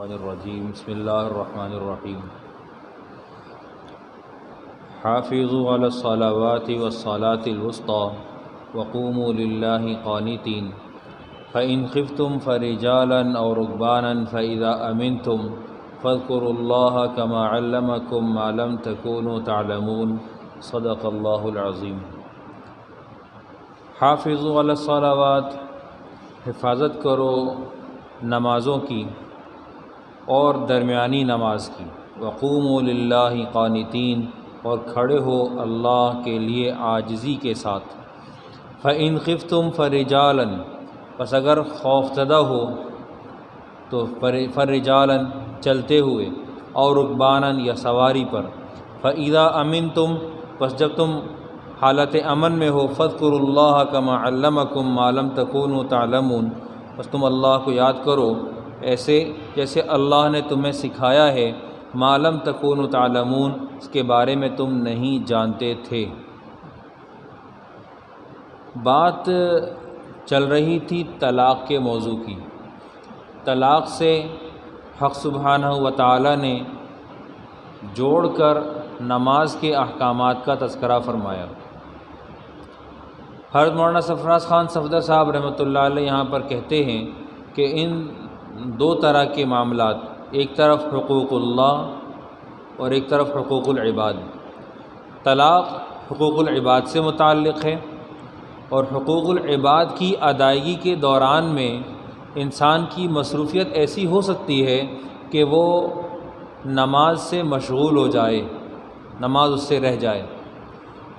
الشیطان الرجیم بسم اللہ الرحمن الرحیم حافظوا علی الصلوات والصلاة الوسطى وقوموا للہ قانتین فإن خفتم فرجالا أو ركبانا فإذا أمنتم فاذكروا الله كما علمكم ما لم تكونوا تعلمون صدق اللہ العظیم۔ حافظوا علی الصلوات، حفاظت کرو نمازوں کی اور درمیانی نماز کی، وقوموا للہ قانتین، اور کھڑے ہو اللہ کے لیے عاجزی کے ساتھ، فإن خفتم فرجالا، پس اگر خوف زدہ ہو تو فرجالا چلتے ہوئے، اور رکبانا یا سواری پر، فإذا امنتم، پس جب تم حالت امن میں ہو، فاذکروا اللہ کما علمکم ما لم تکونوا تعلمون، بس تم اللہ کو یاد کرو ایسے جیسے اللہ نے تمہیں سکھایا ہے، ما لم تکونوا تعلمون، اس کے بارے میں تم نہیں جانتے تھے۔ بات چل رہی تھی طلاق کے موضوع کی۔ طلاق سے حق سبحانہ و تعالی نے جوڑ کر نماز کے احکامات کا تذکرہ فرمایا۔ حضرت مولانا سرفراز خان صفدر صاحب رحمۃ اللہ علیہ یہاں پر کہتے ہیں کہ ان دو طرح کے معاملات، ایک طرف حقوق اللہ اور ایک طرف حقوق العباد۔ طلاق حقوق العباد سے متعلق ہے، اور حقوق العباد کی ادائیگی کے دوران میں انسان کی مصروفیت ایسی ہو سکتی ہے کہ وہ نماز سے مشغول ہو جائے، نماز اس سے رہ جائے۔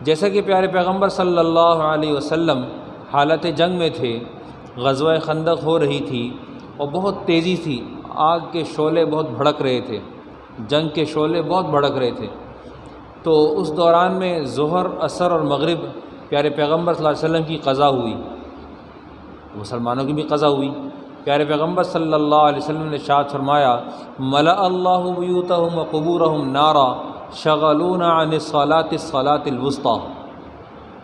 جیسا کہ پیارے پیغمبر صلی اللہ علیہ وسلم حالت جنگ میں تھے، غزوہ خندق ہو رہی تھی اور بہت تیزی تھی، آگ کے شعلے بہت بھڑک رہے تھے، جنگ کے شعلے بہت بھڑک رہے تھے۔ تو اس دوران میں ظہر، عصر اور مغرب پیارے پیغمبر صلی اللہ علیہ وسلم کی قضا ہوئی، مسلمانوں کی بھی قضا ہوئی۔ پیارے پیغمبر صلی اللہ علیہ وسلم نے ارشاد فرمایا، ملأ اللہ بیوتہم وقبورہم نارا شغلونا عن الصلاة الوسطی،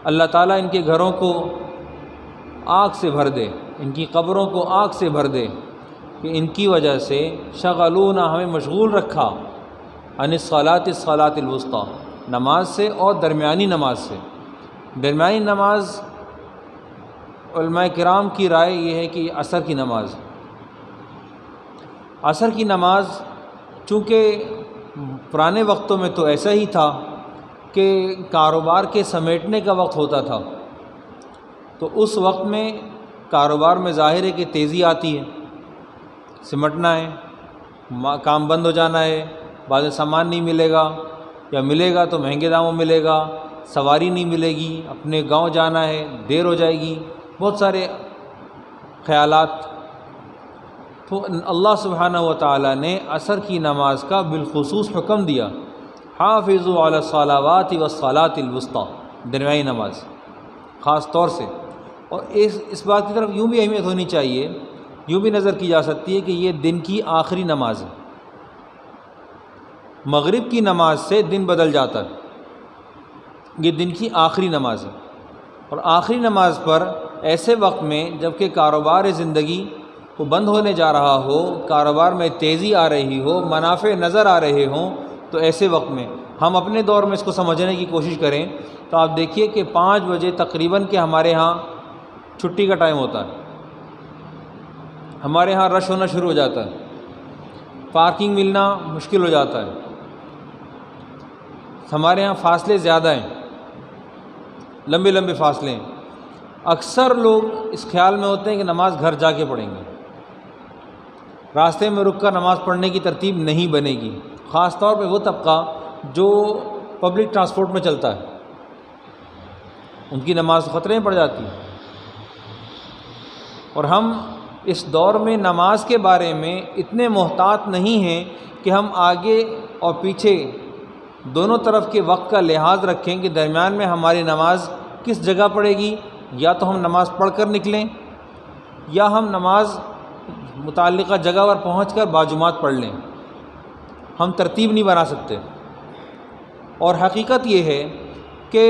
اللہ تعالیٰ ان کے گھروں کو آگ سے بھر دے، ان کی قبروں کو آگ سے بھر دے، کہ ان کی وجہ سے شغلونا، ہمیں مشغول رکھا، عن الصلاة الوسطی، نماز سے اور درمیانی نماز سے۔ درمیانی نماز علماء کرام کی رائے یہ ہے کہ عصر کی نماز، عصر کی نماز چونکہ پرانے وقتوں میں تو ایسا ہی تھا کہ کاروبار کے سمیٹنے کا وقت ہوتا تھا، تو اس وقت میں کاروبار میں ظاہر ہے کہ تیزی آتی ہے، سمٹنا ہے، کام بند ہو جانا ہے، بعض میں سامان نہیں ملے گا، یا ملے گا تو مہنگے داموں ملے گا، سواری نہیں ملے گی، اپنے گاؤں جانا ہے، دیر ہو جائے گی، بہت سارے خیالات۔ تو اللہ سبحانہ و تعالیٰ نے عصر کی نماز کا بالخصوص حکم دیا، حافظوا علی الصلوات والصلاة الوسطی، درمیانی نماز خاص طور سے۔ اور اس بات کی طرف یوں بھی اہمیت ہونی چاہیے، یوں بھی نظر کی جا سکتی ہے کہ یہ دن کی آخری نماز ہے، مغرب کی نماز سے دن بدل جاتا ہے، یہ دن کی آخری نماز ہے۔ اور آخری نماز پر ایسے وقت میں جب کہ کاروبار زندگی کو بند ہونے جا رہا ہو، کاروبار میں تیزی آ رہی ہو، منافع نظر آ رہے ہوں، تو ایسے وقت میں ہم اپنے دور میں اس کو سمجھنے کی کوشش کریں تو آپ دیکھیے کہ 5 بجے تقریباً کہ ہمارے ہاں چھٹی کا ٹائم ہوتا ہے، ہمارے ہاں رش ہونا شروع ہو جاتا ہے، پارکنگ ملنا مشکل ہو جاتا ہے، ہمارے ہاں فاصلے زیادہ ہیں، لمبے لمبے فاصلے ہیں۔ اکثر لوگ اس خیال میں ہوتے ہیں کہ نماز گھر جا کے پڑھیں گے، راستے میں رک کر نماز پڑھنے کی ترتیب نہیں بنے گی، خاص طور پہ وہ طبقہ جو پبلک ٹرانسپورٹ میں چلتا ہے، ان کی نماز خطرے میں پڑ جاتی ہے۔ اور ہم اس دور میں نماز کے بارے میں اتنے محتاط نہیں ہیں کہ ہم آگے اور پیچھے دونوں طرف کے وقت کا لحاظ رکھیں کہ درمیان میں ہماری نماز کس جگہ پڑے گی، یا تو ہم نماز پڑھ کر نکلیں یا ہم نماز متعلقہ جگہ پر پہنچ کر باجماعت پڑھ لیں، ہم ترتیب نہیں بنا سکتے۔ اور حقیقت یہ ہے کہ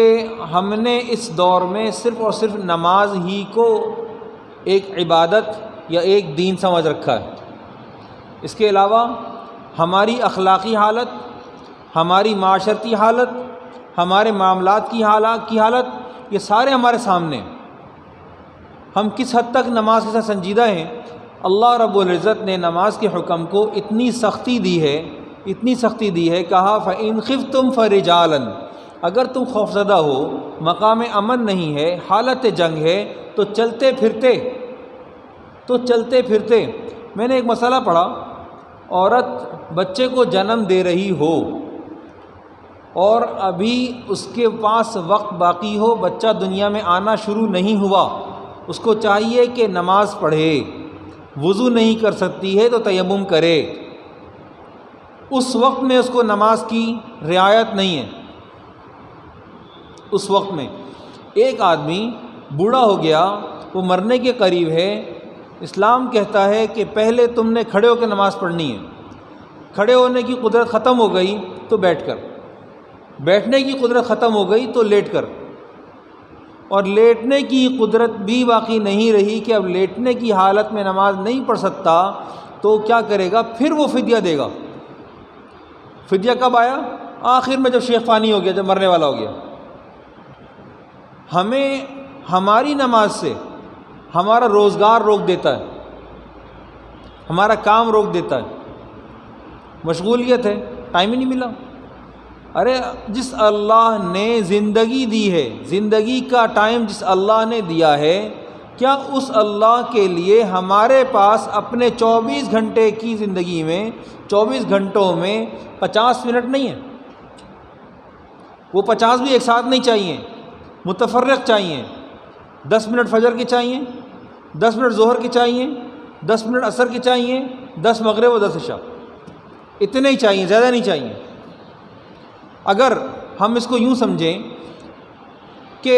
ہم نے اس دور میں صرف اور صرف نماز ہی کو ایک عبادت یا ایک دین سمجھ رکھا ہے، اس کے علاوہ ہماری اخلاقی حالت، ہماری معاشرتی حالت، ہمارے معاملات کی حالت، یہ سارے ہمارے سامنے ہیں۔ ہم کس حد تک نماز کے ساتھ سنجیدہ ہیں۔ اللہ رب العزت نے نماز کے حکم کو اتنی سختی دی ہے، کہا فَإِنْ خِفْتُمْ فَرِجَالًا، اگر تم خوفزدہ ہو، مقام امن نہیں ہے، حالت جنگ ہے، تو چلتے پھرتے۔ میں نے ایک مسئلہ پڑھا، عورت بچے کو جنم دے رہی ہو اور ابھی اس کے پاس وقت باقی ہو، بچہ دنیا میں آنا شروع نہیں ہوا، اس کو چاہیے کہ نماز پڑھے، وضو نہیں کر سکتی ہے تو تیمم کرے۔ اس وقت میں اس کو نماز کی رعایت نہیں ہے۔ اس وقت میں ایک آدمی بوڑھا ہو گیا، وہ مرنے کے قریب ہے، اسلام کہتا ہے کہ پہلے تم نے کھڑے ہو کے نماز پڑھنی ہے، کھڑے ہونے کی قدرت ختم ہو گئی تو بیٹھ کر، بیٹھنے کی قدرت ختم ہو گئی تو لیٹ کر، اور لیٹنے کی قدرت بھی باقی نہیں رہی کہ اب لیٹنے کی حالت میں نماز نہیں پڑھ سکتا تو کیا کرے گا؟ پھر وہ فدیہ دے گا۔ فدیہ کب آیا؟ آخر میں جب شیخ فانی ہو گیا، جب مرنے والا ہو گیا۔ ہمیں ہماری نماز سے ہمارا روزگار روک دیتا ہے، ہمارا کام روک دیتا ہے، مشغولیت ہے، ٹائم ہی نہیں ملا۔ ارے جس اللہ نے زندگی دی ہے، زندگی کا ٹائم جس اللہ نے دیا ہے، کیا اس اللہ کے لیے ہمارے پاس اپنے 24 گھنٹے کی زندگی میں 24 گھنٹوں میں 50 منٹ نہیں ہے؟ وہ 50 بھی ایک ساتھ نہیں چاہیے، متفرق چاہیے۔ 10 منٹ فجر کے چاہیے، 10 منٹ ظہر کے چاہیے، 10 منٹ عصر کے چاہیے، 10 مغرب و 10 عشاء، اتنے ہی چاہیے، زیادہ نہیں چاہیے۔ اگر ہم اس کو یوں سمجھیں کہ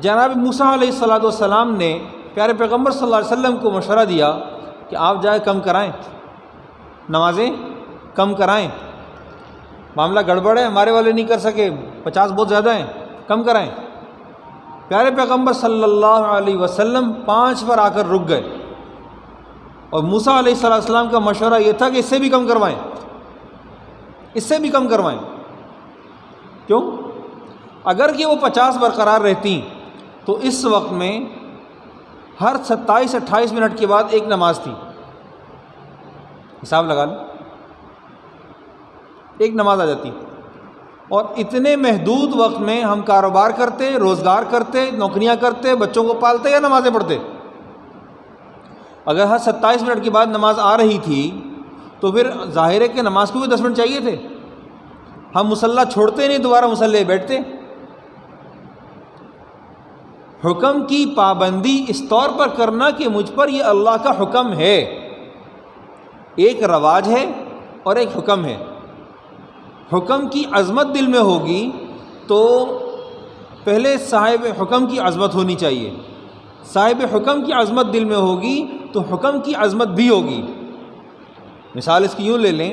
جناب موسیٰ علیہ السلام نے پیارے پیغمبر صلی اللہ علیہ وسلم کو مشورہ دیا کہ آپ جائے کم کرائیں، نمازیں کم کرائیں، معاملہ گڑبڑ ہے، ہمارے والے نہیں کر سکے، 50 بہت زیادہ ہیں، کم کرائیں۔ پیارے پیغمبر صلی اللہ علیہ وسلم 5 پر آ کر رک گئے، اور موسیٰ علیہ السلام کا مشورہ یہ تھا کہ اس سے بھی کم کروائیں، اس سے بھی کم کروائیں۔ کیوں؟ اگر کہ وہ 50 برقرار رہتی تو اس وقت میں ہر 27-28 منٹ کے بعد ایک نماز تھی، حساب لگا لیں، ایک نماز آ جاتی، اور اتنے محدود وقت میں ہم کاروبار کرتے، روزگار کرتے، نوکریاں کرتے، بچوں کو پالتے یا نمازیں پڑھتے۔ اگر ہر 27 منٹ کے بعد نماز آ رہی تھی تو پھر ظاہر ہے کہ نماز کو بھی 10 منٹ چاہیے تھے۔ ہم مصلی چھوڑتے نہیں، دوبارہ مصلی بیٹھتے۔ حکم کی پابندی اس طور پر کرنا کہ مجھ پر یہ اللہ کا حکم ہے، ایک رواج ہے اور ایک حکم ہے۔ حکم کی عظمت دل میں ہوگی تو پہلے صاحب حکم کی عظمت ہونی چاہیے، صاحب حکم کی عظمت دل میں ہوگی تو حکم کی عظمت بھی ہوگی۔ مثال اس کی یوں لے لیں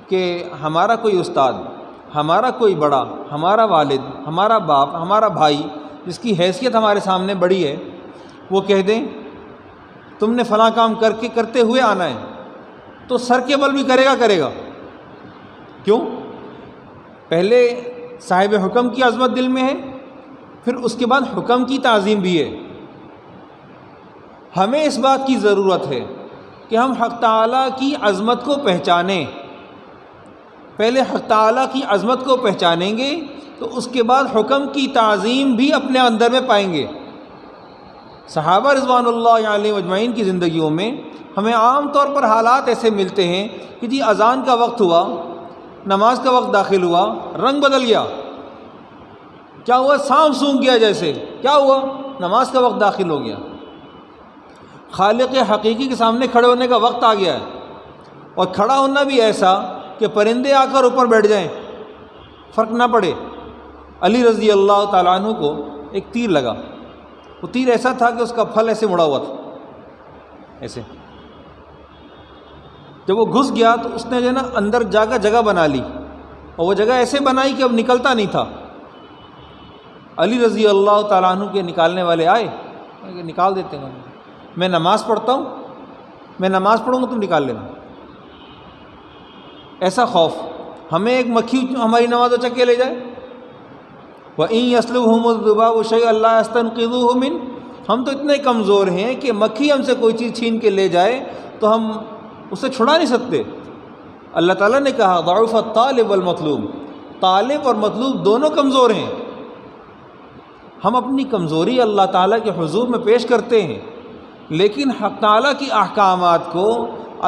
کہ ہمارا کوئی استاد، ہمارا کوئی بڑا، ہمارا والد، ہمارا باپ، ہمارا بھائی، جس کی حیثیت ہمارے سامنے بڑی ہے، وہ کہہ دیں تم نے فلاں کام کرتے ہوئے آنا ہے، تو سر کے بل بھی کرے گا۔ کیوں؟ پہلے صاحب حکم کی عظمت دل میں ہے، پھر اس کے بعد حکم کی تعظیم بھی ہے۔ ہمیں اس بات کی ضرورت ہے کہ ہم حق تعالیٰ کی عظمت کو پہچانیں۔ پہلے حق تعالیٰ کی عظمت کو پہچانیں گے تو اس کے بعد حکم کی تعظیم بھی اپنے اندر میں پائیں گے۔ صحابہ رضوان اللہ علیہم اجمعین کی زندگیوں میں ہمیں عام طور پر حالات ایسے ملتے ہیں کہ جی اذان کا وقت ہوا، نماز کا وقت داخل ہوا، رنگ بدل گیا۔ کیا ہوا؟ سانپ سونگھ گیا جیسے۔ کیا ہوا؟ نماز کا وقت داخل ہو گیا۔ خالق حقیقی کے سامنے کھڑے ہونے کا وقت آ گیا ہے، اور کھڑا ہونا بھی ایسا کہ پرندے آ کر اوپر بیٹھ جائیں، فرق نہ پڑے۔ علی رضی اللہ تعالیٰ عنہ کو ایک تیر لگا، وہ تیر ایسا تھا کہ اس کا پھل ایسے مڑا ہوا تھا، ایسے۔ جب وہ گھس گیا تو اس نے جو ہے نا اندر جا کر جگہ بنا لی، اور وہ جگہ ایسے بنائی کہ اب نکلتا نہیں تھا۔ علی رضی اللہ تعالیٰ عنہ کے نکالنے والے آئے کہ نکال دیتے ہیں، میں نماز پڑھتا ہوں، میں نماز پڑھوں گا تم نکال لینا. ایسا خوف. ہمیں ایک مکھی ہماری نماز اچھا کے لے جائے. وَإِن يَسْلُبْهُمُ الذُّبَابُ شَيْئًا لَّا يَسْتَنقِذُوهُ مِنْهُ. ہم تو اتنے کمزور ہیں کہ مکھی ہم سے کوئی چیز چھین کے لے جائے تو ہم اسے چھڑا نہیں سکتے. اللہ تعالیٰ نے کہا ضعف الطالب والمطلوب. طالب اور مطلوب دونوں کمزور ہیں. ہم اپنی کمزوری اللہ تعالیٰ کے حضور میں پیش کرتے ہیں، لیکن حق تعالیٰ کی احکامات کو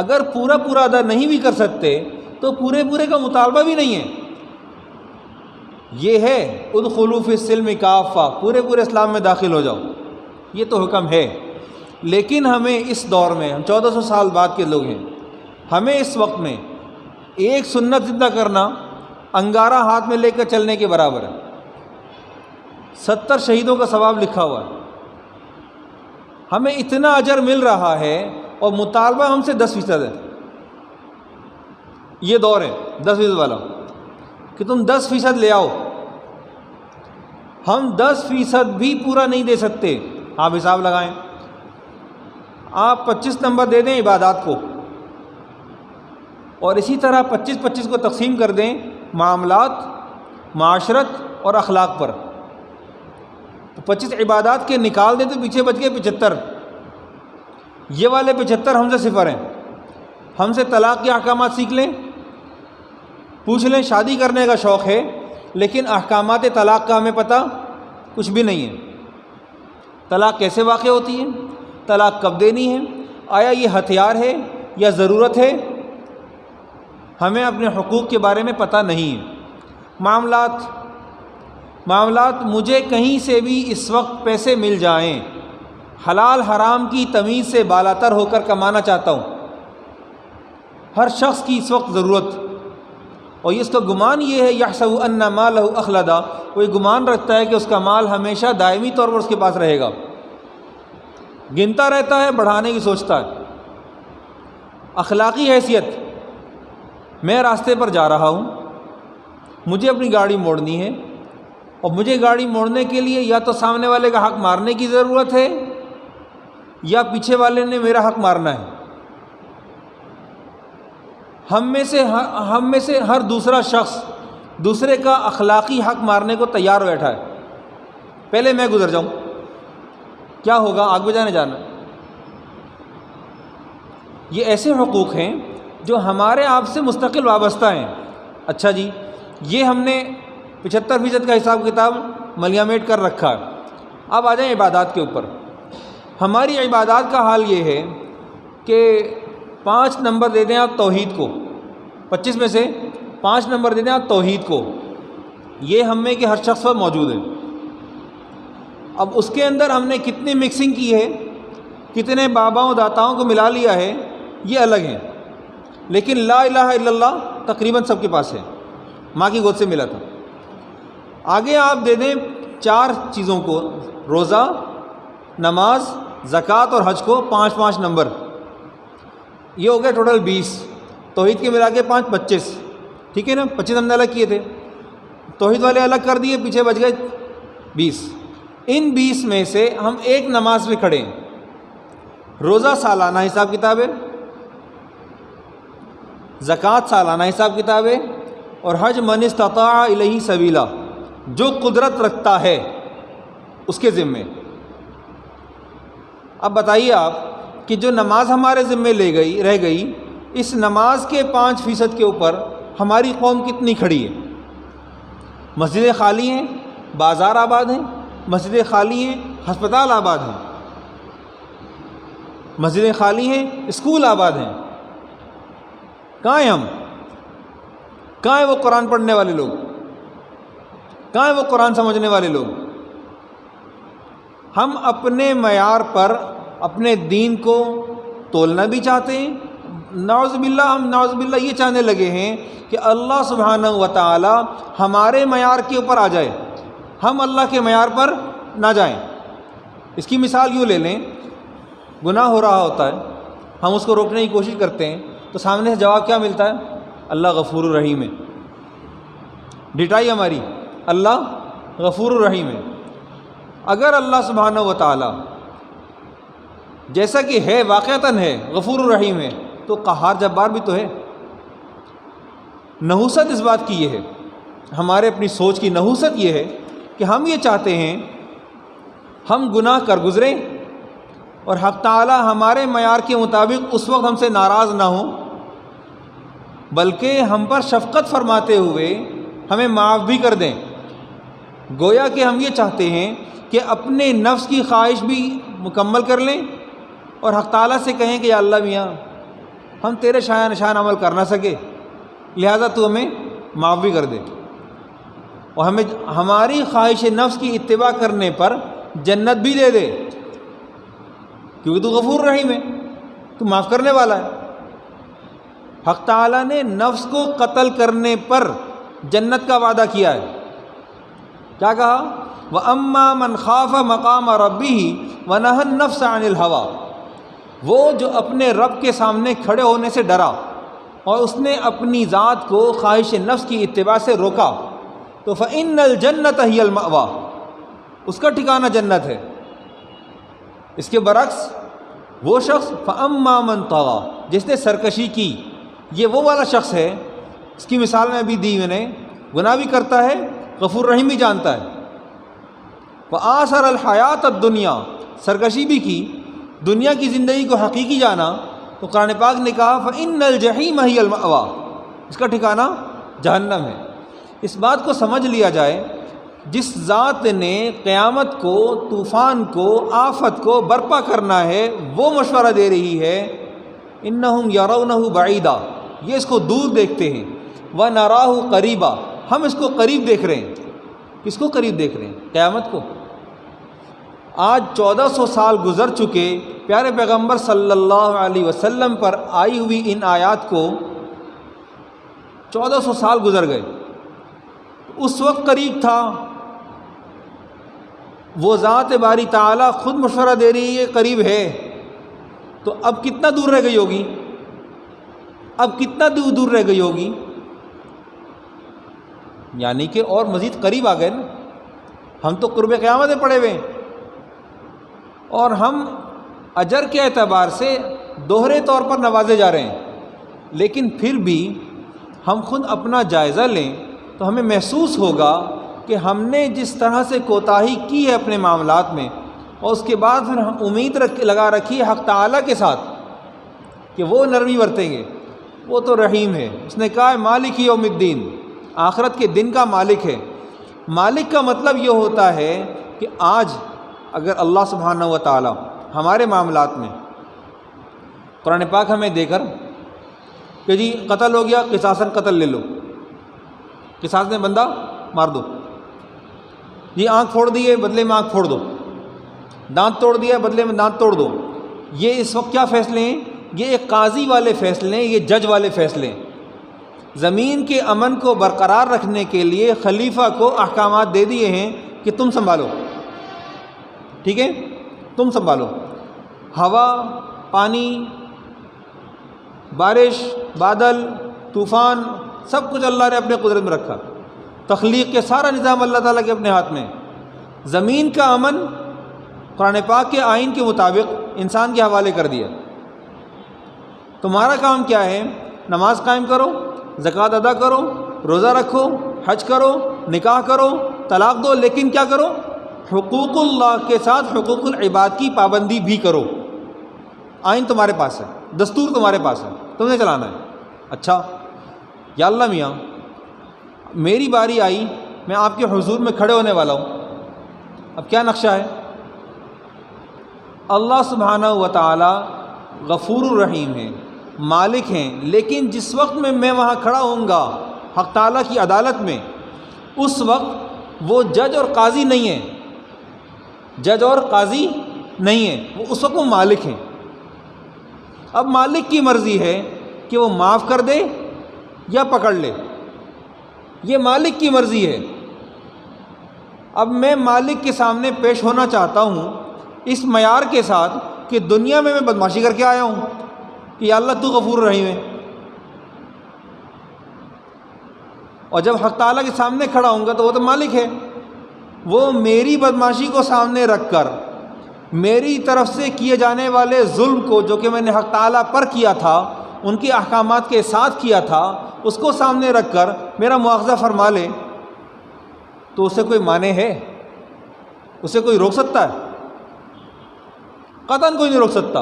اگر پورا ادا نہیں بھی کر سکتے تو پورے کا مطالبہ بھی نہیں ہے. یہ ہے ادخلوا فی السلم کافہ، پورے اسلام میں داخل ہو جاؤ، یہ تو حکم ہے. لیکن ہمیں اس دور میں، ہم 1400 سال بعد کے لوگ ہیں، ہمیں اس وقت میں ایک سنت زندہ کرنا انگارہ ہاتھ میں لے کر چلنے کے برابر ہے. 70 شہیدوں کا ثواب لکھا ہوا ہے. ہمیں اتنا اجر مل رہا ہے اور مطالبہ ہم سے 10% ہے. یہ دور ہے 10% والا کہ تم 10% لے آؤ. ہم 10% بھی پورا نہیں دے سکتے. آپ حساب لگائیں، آپ 25 نمبر دے دیں عبادات کو اور اسی طرح 25 کو تقسیم کر دیں معاملات، معاشرت اور اخلاق پر. 25 عبادات کے نکال دیں تو پیچھے بچ گئے 75. یہ والے 75 ہم سے صفر ہیں. ہم سے طلاق کے احکامات سیکھ لیں، پوچھ لیں. شادی کرنے کا شوق ہے لیکن احکامات طلاق کا ہمیں پتہ کچھ بھی نہیں ہے. طلاق کیسے واقع ہوتی ہے، طلاق کب دینی ہے، آیا یہ ہتھیار ہے یا ضرورت ہے، ہمیں اپنے حقوق کے بارے میں پتہ نہیں ہے. معاملات مجھے کہیں سے بھی اس وقت پیسے مل جائیں، حلال حرام کی تمیز سے بالاتر ہو کر کمانا چاہتا ہوں. ہر شخص کی اس وقت ضرورت، اور اس کا گمان یہ ہے یحسب ان مالہ اخلدا، وہ یہ گمان رکھتا ہے کہ اس کا مال ہمیشہ دائمی طور پر اس کے پاس رہے گا. گنتا رہتا ہے، بڑھانے کی سوچتا ہے. اخلاقی حیثیت، میں راستے پر جا رہا ہوں، مجھے اپنی گاڑی موڑنی ہے اور مجھے گاڑی موڑنے کے لیے یا تو سامنے والے کا حق مارنے کی ضرورت ہے یا پیچھے والے نے میرا حق مارنا ہے. ہم میں سے ہر دوسرا شخص دوسرے کا اخلاقی حق مارنے کو تیار بیٹھا ہے. پہلے میں گزر جاؤں، کیا ہوگا، آگ بجانے جانا. یہ ایسے حقوق ہیں جو ہمارے آپ سے مستقل وابستہ ہیں. اچھا جی، یہ ہم نے 75% کا حساب کتاب ملیامیٹ کر رکھا ہے. اب آ جائیں عبادات کے اوپر. ہماری عبادات کا حال یہ ہے کہ 5 نمبر دے دیں آپ توحید کو، 25 میں سے 5 نمبر دے دیں آپ توحید کو. یہ ہم میں کہ ہر شخص پر موجود ہے. اب اس کے اندر ہم نے کتنی مکسنگ کی ہے، کتنے باباؤں داتاؤں کو ملا لیا ہے، یہ الگ ہیں. لیکن لا الہ الا اللہ تقریباً سب کے پاس ہے، ماں کی گود سے ملا تھا. آگے آپ دے دیں 4 چیزوں کو، روزہ، نماز، زکوٰۃ اور حج کو 5 نمبر. یہ ہو گیا ٹوٹل 20. توحید کے ملا کے 5 25. ٹھیک ہے نا، 25 ہم نے الگ کیے تھے، توحید والے الگ کر دیے، پیچھے بچ گئے 20. ان 20 میں سے ہم ایک نماز پہ کھڑے ہیں. روزہ سالانہ حساب کتاب ہے، زکوٰۃ سالانہ حساب کتاب ہے، اور حج من استطاع الیہ سبیلا، جو قدرت رکھتا ہے اس کے ذمے. اب بتائیے آپ کہ جو نماز ہمارے ذمے رہ گئی، اس نماز کے 5% کے اوپر ہماری قوم کتنی کھڑی ہے؟ مسجدیں خالی ہیں، بازار آباد ہیں، مسجدیں خالی ہیں، ہسپتال آباد ہیں، مسجدیں خالی ہیں، اسکول آباد ہیں. کہاں ہیں ہم؟ کہاں ہیں وہ قرآن پڑھنے والے لوگ؟ کہاں ہیں وہ قرآن سمجھنے والے لوگ؟ ہم اپنے معیار پر اپنے دین کو تولنا بھی چاہتے ہیں. نعوذ باللہ یہ چاہنے لگے ہیں کہ اللہ سبحانہ و تعالی ہمارے معیار کے اوپر آ جائے، ہم اللہ کے معیار پر نہ جائیں. اس کی مثال یوں لے لیں، گناہ ہو رہا ہوتا ہے، ہم اس کو روکنے کی کوشش کرتے ہیں تو سامنے سے جواب کیا ملتا ہے؟ اللہ غفور الرحیم ہے. ڈٹائی ہماری اللہ غفور الرحیم ہے. اگر اللہ سبحانہ و تعالی جیسا کہ ہے واقعتاً ہے غفور الرحیم ہے، تو قہار جبار بھی تو ہے۔ نحوست اس بات کی یہ ہے، ہمارے اپنی سوچ کی نحوست یہ ہے کہ ہم یہ چاہتے ہیں ہم گناہ کر گزریں اور حق تعالی ہمارے معیار کے مطابق اس وقت ہم سے ناراض نہ ہوں، بلکہ ہم پر شفقت فرماتے ہوئے ہمیں معاف بھی کر دیں۔ گویا کہ ہم یہ چاہتے ہیں کہ اپنے نفس کی خواہش بھی مکمل کر لیں اور حق تعالیٰ سے کہیں کہ یا اللہ میاں ہم تیرے شایان نشان عمل کر نہ سکے، لہٰذا تو ہمیں معاف بھی کر دے اور ہمیں ہماری خواہش نفس کی اتباع کرنے پر جنت بھی دے دے، کیونکہ تو غفور رحیم ہے، تو معاف کرنے والا ہے۔ حق تعالیٰ نے نفس کو قتل کرنے پر جنت کا وعدہ کیا ہے، کیا کہا؟ وَأَمَّا مَنْ خَافَ مَقَامَ رَبِّهِ وَنَهَى النَّفْسَ عَنِ الْهَوَىٰ، وہ جو اپنے رب کے سامنے کھڑے ہونے سے ڈرا اور اس نے اپنی ذات کو خواہش نفس کی اتباع سے روکا، تو فَإِنَّ الْجَنَّةَ هِيَ الْمَأْوَىٰ، اس کا ٹھکانہ جنت ہے۔ اس کے برعکس وہ شخص فَأَمَّا مَنْ طَغَىٰ، جس نے سرکشی کی، یہ وہ والا شخص ہے، اس کی مثال میں ابھی دی میں نے، گناہ بھی کرتا ہے، غفور رحیم بھی جانتا ہے، وَآثَرَ الْحَيَاةَ الدُّنْيَا، سرکشی بھی کی، دنیا کی زندگی کو حقیقی جانا، تو قرآن پاک نے کہا فَإِنَّ الْجَحِيمَ هِيَ الْمَأْوَىٰ، اس کا ٹھکانہ جہنم ہے۔ اس بات کو سمجھ لیا جائے، جس ذات نے قیامت کو، طوفان کو، آفت کو برپا کرنا ہے، وہ مشورہ دے رہی ہے اِنَّهُمْ يَرَوْنَهُ بَعِيدًا، یہ اس کو دور دیکھتے ہیں، وَنَرَاهُ قَرِيبًا، ہم اس کو قریب دیکھ رہے ہیں۔ کس کو قریب دیکھ رہے ہیں؟ قیامت کو۔ آج 1400 سال گزر چکے، پیارے پیغمبر صلی اللہ علیہ وسلم پر آئی ہوئی ان آیات کو 1400 سال گزر گئے، اس وقت قریب تھا، وہ ذات باری تعالیٰ خود مشورہ دے رہی ہے قریب ہے، تو اب کتنا دور رہ گئی ہوگی؟ اب کتنا دور رہ گئی ہوگی؟ یعنی کہ اور مزید قریب آ گئے نا، ہم تو قرب قیامت میں پڑے ہوئے ہیں، اور ہم اجر کے اعتبار سے دوہرے طور پر نوازے جا رہے ہیں، لیکن پھر بھی ہم خود اپنا جائزہ لیں تو ہمیں محسوس ہوگا کہ ہم نے جس طرح سے کوتاہی کی ہے اپنے معاملات میں، اور اس کے بعد پھر ہم امید لگا رکھی ہے حق تعالیٰ کے ساتھ کہ وہ نرمی برتیں گے، وہ تو رحیم ہے۔ اس نے کہا ہے مالک یوم الدین، آخرت کے دن کا مالک ہے۔ مالک کا مطلب یہ ہوتا ہے کہ آج اگر اللہ سبحانہ و تعالی ہمارے معاملات میں، قرآن پاک ہمیں دے کر کہ جی قتل ہو گیا، قصاصاً قتل لے لو، قصاص میں بندہ مار دو، جی آنکھ پھوڑ دی ہے بدلے میں آنکھ پھوڑ دو، دانت توڑ دیا بدلے میں دانت توڑ دو، یہ اس وقت کیا فیصلے ہیں؟ یہ ایک قاضی والے فیصلے ہیں، یہ جج والے فیصلے ہیں۔ زمین کے امن کو برقرار رکھنے کے لیے خلیفہ کو احکامات دے دیے ہیں کہ تم سنبھالو، ٹھیک ہے، تم سنبھالو، ہوا، پانی، بارش، بادل، طوفان، سب کچھ اللہ نے اپنے قدرت میں رکھا، تخلیق کے سارا نظام اللہ تعالیٰ کے اپنے ہاتھ میں۔ زمین کا امن قرآن پاک کے آئین کے مطابق انسان کے حوالے کر دیا۔ تمہارا کام کیا ہے؟ نماز قائم کرو، زکوٰۃ ادا کرو، روزہ رکھو، حج کرو، نکاح کرو، طلاق دو، لیکن کیا کرو؟ حقوق اللہ کے ساتھ حقوق العباد کی پابندی بھی کرو۔ آئین تمہارے پاس ہے، دستور تمہارے پاس ہے، تم نے چلانا ہے۔ اچھا یا اللہ میاں میری باری آئی، میں آپ کے حضور میں کھڑے ہونے والا ہوں، اب کیا نقشہ ہے؟ اللہ سبحانہ و تعالی غفور الرحیم ہے، مالک ہیں، لیکن جس وقت میں وہاں کھڑا ہوں گا حق تعالیٰ کی عدالت میں، اس وقت وہ جج اور قاضی نہیں ہے، جج اور قاضی نہیں ہے، وہ اس وقت وہ مالک ہیں۔ اب مالک کی مرضی ہے کہ وہ معاف کر دے یا پکڑ لے، یہ مالک کی مرضی ہے۔ اب میں مالک کے سامنے پیش ہونا چاہتا ہوں اس معیار کے ساتھ کہ دنیا میں بدمعاشی کر کے آیا ہوں کہ یا اللہ تو غفور رحیم ہے، اور جب حق تعالیٰ کے سامنے کھڑا ہوں گا تو وہ تو مالک ہے، وہ میری بدمعاشی کو سامنے رکھ کر، میری طرف سے کیے جانے والے ظلم کو جو کہ میں نے حق تعالیٰ پر کیا تھا، ان کے احکامات کے ساتھ کیا تھا، اس کو سامنے رکھ کر میرا مواخذہ فرما لے تو اسے کوئی مانے ہے؟ اسے کوئی روک سکتا ہے؟ قطعاً کوئی نہیں روک سکتا،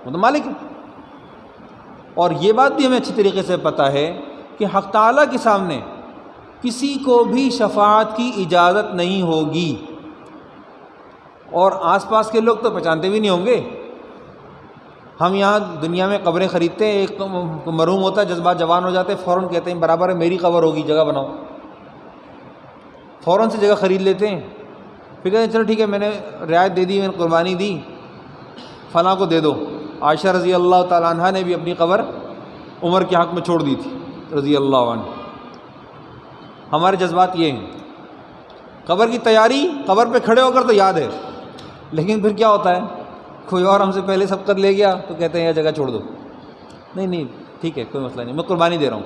وہ تو مالک ہے۔ اور یہ بات بھی ہمیں اچھی طریقے سے پتہ ہے کہ حق تعالیٰ کے سامنے کسی کو بھی شفاعت کی اجازت نہیں ہوگی، اور آس پاس کے لوگ تو پہچانتے بھی نہیں ہوں گے۔ ہم یہاں دنیا میں قبریں خریدتے ہیں، ایک مرحوم ہوتا ہے، جذبات جوان ہو جاتے ہیں، فوراً کہتے ہیں برابر ہے میری قبر ہوگی، جگہ بناؤ، فوراً سے جگہ خرید لیتے ہیں، پھر کہتے ہیں چلو ٹھیک ہے میں نے رعایت دے دی، میں نے قربانی دی، فلاں کو دے دو۔ عائشہ رضی اللہ تعالیٰ عنہ نے بھی اپنی قبر عمر کے حق میں چھوڑ دی تھی رضی اللہ عنہ۔ ہمارے جذبات یہ ہیں، قبر کی تیاری قبر پہ کھڑے ہو کر تو یاد ہے، لیکن پھر کیا ہوتا ہے، کوئی اور ہم سے پہلے سبقت لے گیا تو کہتے ہیں یہ جگہ چھوڑ دو، نہیں ٹھیک ہے کوئی مسئلہ نہیں، میں قربانی دے رہا ہوں،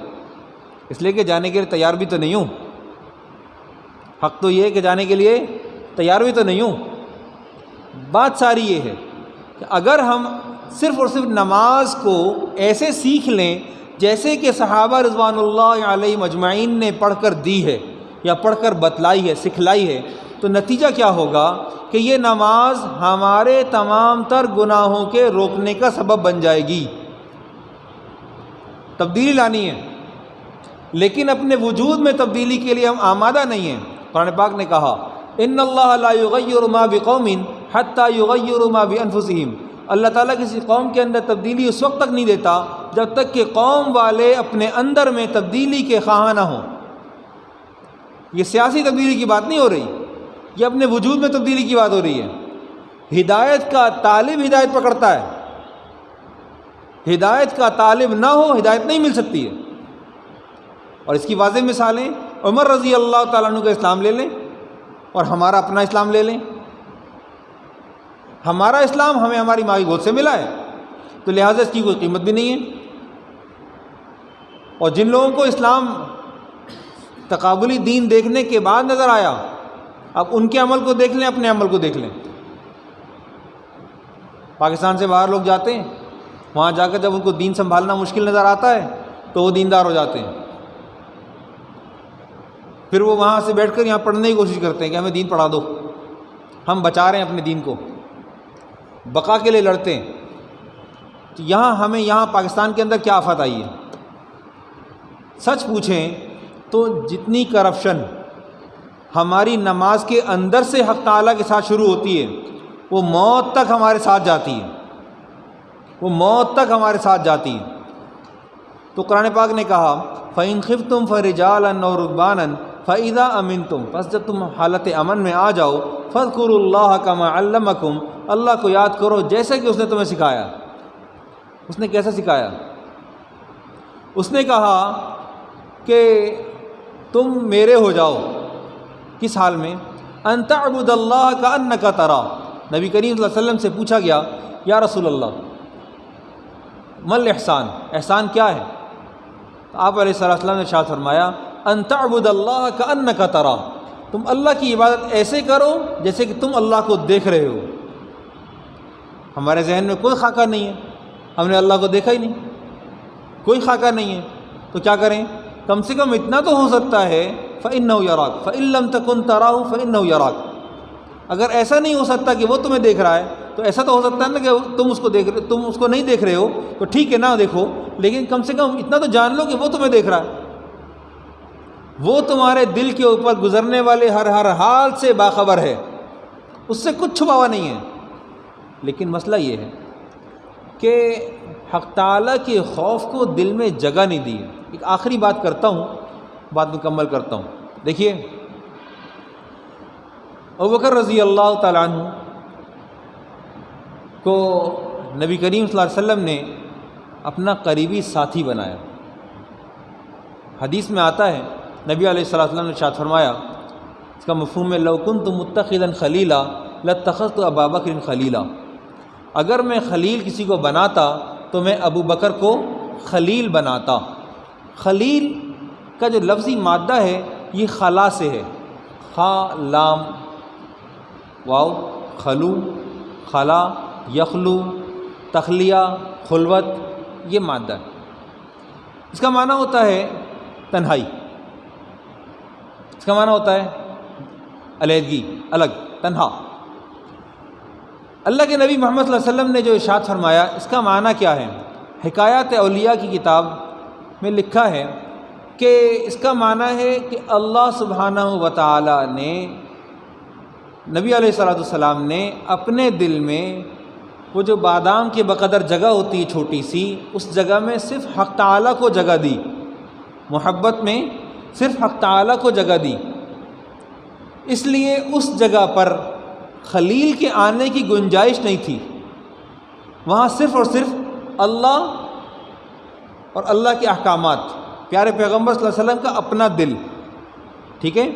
اس لیے کہ جانے کے لیے تیار بھی تو نہیں ہوں۔ حق تو یہ ہے کہ جانے کے لیے تیار بھی تو نہیں ہوں۔ بات ساری یہ ہے کہ اگر ہم صرف اور صرف نماز کو ایسے سیکھ لیں جیسے کہ صحابہ رضوان اللہ علیہم اجمعین نے پڑھ کر دی ہے یا پڑھ کر بتلائی ہے، سکھلائی ہے، تو نتیجہ کیا ہوگا کہ یہ نماز ہمارے تمام تر گناہوں کے روکنے کا سبب بن جائے گی۔ تبدیلی لانی ہے، لیکن اپنے وجود میں تبدیلی کے لیے ہم آمادہ نہیں ہیں۔ قرآن پاک نے کہا ان اللہ لا یغیر ما بقوم حتی یغیروا ما بانفسہم، اللہ تعالیٰ کسی قوم کے اندر تبدیلی اس وقت تک نہیں دیتا جب تک کہ قوم والے اپنے اندر میں تبدیلی کے خواہاں نہ ہوں۔ یہ سیاسی تبدیلی کی بات نہیں ہو رہی، یہ اپنے وجود میں تبدیلی کی بات ہو رہی ہے۔ ہدایت کا طالب ہدایت پکڑتا ہے، ہدایت کا طالب نہ ہو ہدایت نہیں مل سکتی ہے۔ اور اس کی واضح مثالیں عمر رضی اللہ تعالیٰ عنہ کا اسلام لے لیں اور ہمارا اپنا اسلام لے لیں۔ ہمارا اسلام ہمیں ہماری ماں کی گود سے ملا ہے، تو لہٰذا اس کی کوئی قیمت بھی نہیں ہے۔ اور جن لوگوں کو اسلام تقابلی دین دیکھنے کے بعد نظر آیا، اب ان کے عمل کو دیکھ لیں، اپنے عمل کو دیکھ لیں۔ پاکستان سے باہر لوگ جاتے ہیں، وہاں جا کر جب ان کو دین سنبھالنا مشکل نظر آتا ہے تو وہ دیندار ہو جاتے ہیں، پھر وہ وہاں سے بیٹھ کر یہاں پڑھنے کی کوشش کرتے ہیں کہ ہمیں دین پڑھا دو، ہم بچا رہے ہیں اپنے دین کو، بقا کے لیے لڑتے ہیں۔ تو ہمیں پاکستان کے اندر کیا آفت آئی ہے؟ سچ پوچھیں تو جتنی کرپشن ہماری نماز کے اندر سے حق تعالیٰ کے ساتھ شروع ہوتی ہے، وہ موت تک ہمارے ساتھ جاتی ہے، وہ موت تک ہمارے ساتھ جاتی ہے۔ تو قرآن پاک نے کہا فَإِنْ خِفْتُمْ فَرِجَالًا أَوْ رُكْبَانًا فَإِذَا أَمِنْتُمْ، پس جب تم حالت امن میں آ جاؤ، فَاذْكُرُوا اللَّهَ كَمَا عَلَّمَكُمْ، اللہ کو یاد کرو جیسا کہ اس نے تمہیں سکھایا۔ اس نے کیسا سکھایا؟ اس نے کہا کہ تم میرے ہو جاؤ، کس حال میں؟ ان تعبد اللہ کأنک ترا۔ نبی کریم صلی اللہ علیہ وسلم سے پوچھا گیا یا رسول اللہ مل احسان، احسان کیا ہے؟ تو آپ علیہ الصلوۃ والسلام نے ارشاد فرمایا ان تعبد اللہ کأنک ترا، تم اللہ کی عبادت ایسے کرو جیسے کہ تم اللہ کو دیکھ رہے ہو۔ ہمارے ذہن میں کوئی خاکہ نہیں ہے، ہم نے اللہ کو دیکھا ہی نہیں، کوئی خاکہ نہیں ہے، تو کیا کریں؟ کم سے کم اتنا تو ہو سکتا ہے فَإِنَّهُ يَرَاكَ فَإِن لَّمْ تَكُن تَرَاهُ فَإِنَّهُ يَرَاكَ، اگر ایسا نہیں ہو سکتا کہ وہ تمہیں دیکھ رہا ہے تو ایسا تو ہو سکتا ہے نا کہ تم اس کو نہیں دیکھ رہے ہو، تو ٹھیک ہے نہ دیکھو، لیکن کم سے کم اتنا تو جان لو کہ وہ تمہیں دیکھ رہا ہے، وہ تمہارے دل کے اوپر گزرنے والے ہر حال سے باخبر ہے، اس سے کچھ چھپا ہوا نہیں ہے۔ لیکن مسئلہ یہ ہے کہ حق تعالیٰ کے خوف کو دل میں جگہ نہیں دی ہے۔ ایک آخری بات کرتا ہوں، بات مکمل کرتا ہوں۔ دیکھیے ابوبکر رضی اللہ تعالیٰ عنہ کو نبی کریم صلی اللہ علیہ وسلم نے اپنا قریبی ساتھی بنایا۔ حدیث میں آتا ہے نبی علیہ الصلوۃ والسلام نے ارشاد فرمایا، اس کا مفہوم ہے لو کنت متخذا خلیلا لاتخذت ابا بکر خلیلا، اگر میں خلیل کسی کو بناتا تو میں ابو بکر کو خلیل بناتا۔ خلیل کا جو لفظی مادہ ہے یہ خلا سے ہے، خا لام واو خلو خلا، یخلو، تخلیہ، خلوت، یہ مادہ ہے۔ اس کا معنی ہوتا ہے تنہائی، اس کا معنی ہوتا ہے علیحدگی، الگ، تنہا۔ اللہ کے نبی محمد صلی اللہ علیہ وسلم نے جو ارشاد فرمایا، اس کا معنی کیا ہے؟ حکایات اولیاء کی کتاب میں لکھا ہے کہ اس کا معنی ہے کہ اللہ سبحانہ و تعالی نے، نبی علیہ الصلوۃ والسلام نے اپنے دل میں وہ جو بادام کے بقدر جگہ ہوتی ہے چھوٹی سی، اس جگہ میں صرف حق تعالیٰ کو جگہ دی، محبت میں صرف حق تعالیٰ کو جگہ دی۔ اس لیے اس جگہ پر خلیل کے آنے کی گنجائش نہیں تھی، وہاں صرف اور صرف اللہ اور اللہ کے احکامات، پیارے پیغمبر صلی اللہ علیہ وسلم کا اپنا دل، ٹھیک ہے۔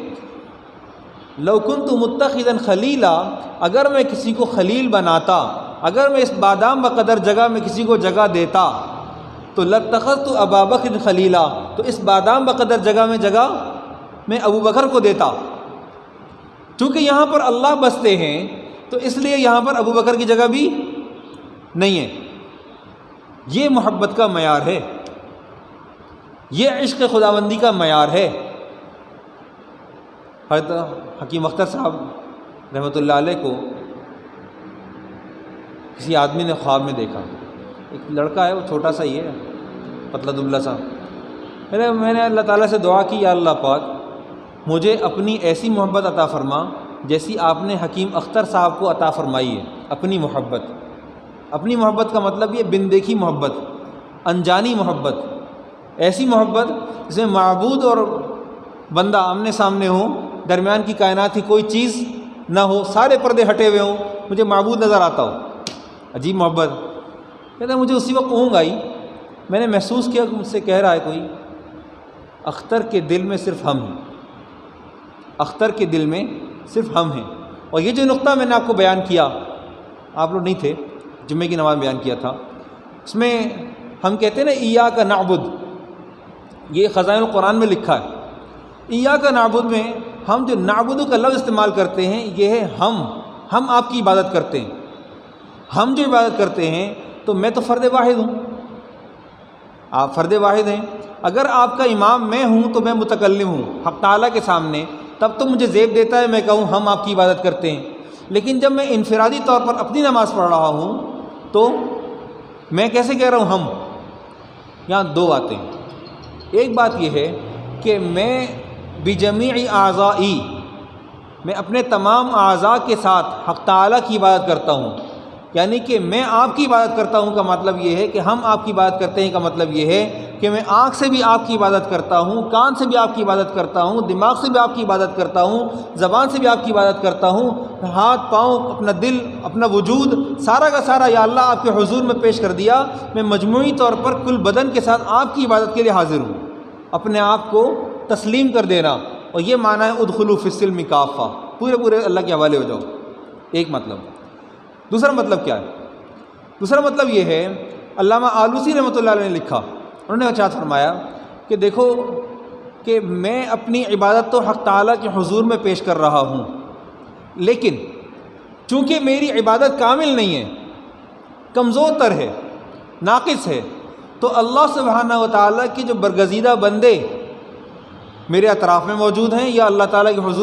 لو کنت متخذا خلیلا، اگر میں کسی کو خلیل بناتا، اگر میں اس بادام بقدر جگہ میں کسی کو جگہ دیتا تو لاتخذت ابا بکر خلیلا، تو اس بادام بقدر جگہ میں ابو بکر کو دیتا۔ چونکہ یہاں پر اللہ بستے ہیں تو اس لیے یہاں پر ابو بکر کی جگہ بھی نہیں ہے۔ یہ محبت کا معیار ہے، یہ عشق خداوندی کا معیار ہے۔ حضرت حکیم اختر صاحب رحمۃ اللہ علیہ کو کسی آدمی نے خواب میں دیکھا، ایک لڑکا ہے، وہ چھوٹا سا ہی ہے، پتلا دبلا سا۔ میں نے اللہ تعالیٰ سے دعا کی، یا اللہ پاک مجھے اپنی ایسی محبت عطا فرما جیسی آپ نے حکیم اختر صاحب کو عطا فرمائی ہے، اپنی محبت۔ اپنی محبت کا مطلب یہ بن دیکھی محبت، انجانی محبت، ایسی محبت جس میں معبود اور بندہ آمنے سامنے ہوں، درمیان کی کائنات کی کوئی چیز نہ ہو، سارے پردے ہٹے ہوئے ہوں، مجھے معبود نظر آتا ہو، عجیب محبت۔ کہتا ہے مجھے اسی وقت اونگ آئی، میں نے محسوس کیا کہ مجھ سے کہہ رہا ہے کوئی، اختر کے دل میں صرف ہم ہیں، اختر کے دل میں صرف ہم ہیں۔ اور یہ جو نقطہ میں نے آپ کو بیان کیا، آپ لوگ نہیں تھے، جمعے کی نماز بیان کیا تھا، اس میں ہم کہتے ہیں نا ایاک نعبد، یہ خزائن القرآن میں لکھا ہے۔ ایاک نعبد میں ہم جو نعبد کا لفظ استعمال کرتے ہیں، یہ ہے ہم آپ کی عبادت کرتے ہیں۔ ہم جو عبادت کرتے ہیں تو میں تو فرد واحد ہوں، آپ فرد واحد ہیں۔ اگر آپ کا امام میں ہوں تو میں متکلم ہوں حق تعالیٰ کے سامنے، تب تو مجھے زیب دیتا ہے میں کہوں ہم آپ کی عبادت کرتے ہیں۔ لیکن جب میں انفرادی طور پر اپنی نماز پڑھ رہا ہوں تو میں کیسے کہہ رہا ہوں ہم؟ یہاں دو باتیں، ایک بات یہ ہے کہ میں بجمیع اعضائی، میں اپنے تمام اعضاء کے ساتھ حق تعالیٰ کی عبادت کرتا ہوں، یعنی کہ میں آپ کی عبادت کرتا ہوں کا مطلب یہ ہے کہ ہم آپ کی عبادت کرتے ہیں کا مطلب یہ ہے کہ میں آنکھ سے بھی آپ کی عبادت کرتا ہوں، کان سے بھی آپ کی عبادت کرتا ہوں، دماغ سے بھی آپ کی عبادت کرتا ہوں، زبان سے بھی آپ کی عبادت کرتا ہوں، ہاتھ پاؤں، اپنا دل، اپنا وجود، سارا کا سارا یا اللہ آپ کے حضور میں پیش کر دیا۔ میں مجموعی طور پر کل بدن کے ساتھ آپ کی عبادت کے لیے حاضر ہوں، اپنے آپ کو تسلیم کر دینا۔ اور یہ معنی ہے ادخلوا فی السلم کافہ، پورے اللہ کے حوالے ہو جاؤ، ایک مطلب۔ دوسرا مطلب کیا ہے؟ دوسرا مطلب یہ ہے، علامہ آلوسی رحمۃ اللہ علیہ نے لکھا، انہوں نے ارشاد فرمایا کہ دیکھو کہ میں اپنی عبادت تو حق تعالیٰ کے حضور میں پیش کر رہا ہوں، لیکن چونکہ میری عبادت کامل نہیں ہے، کمزور تر ہے، ناقص ہے، تو اللہ سبحانہ و تعالیٰ کے جو برگزیدہ بندے میرے اطراف میں موجود ہیں یا اللہ تعالیٰ کے حضور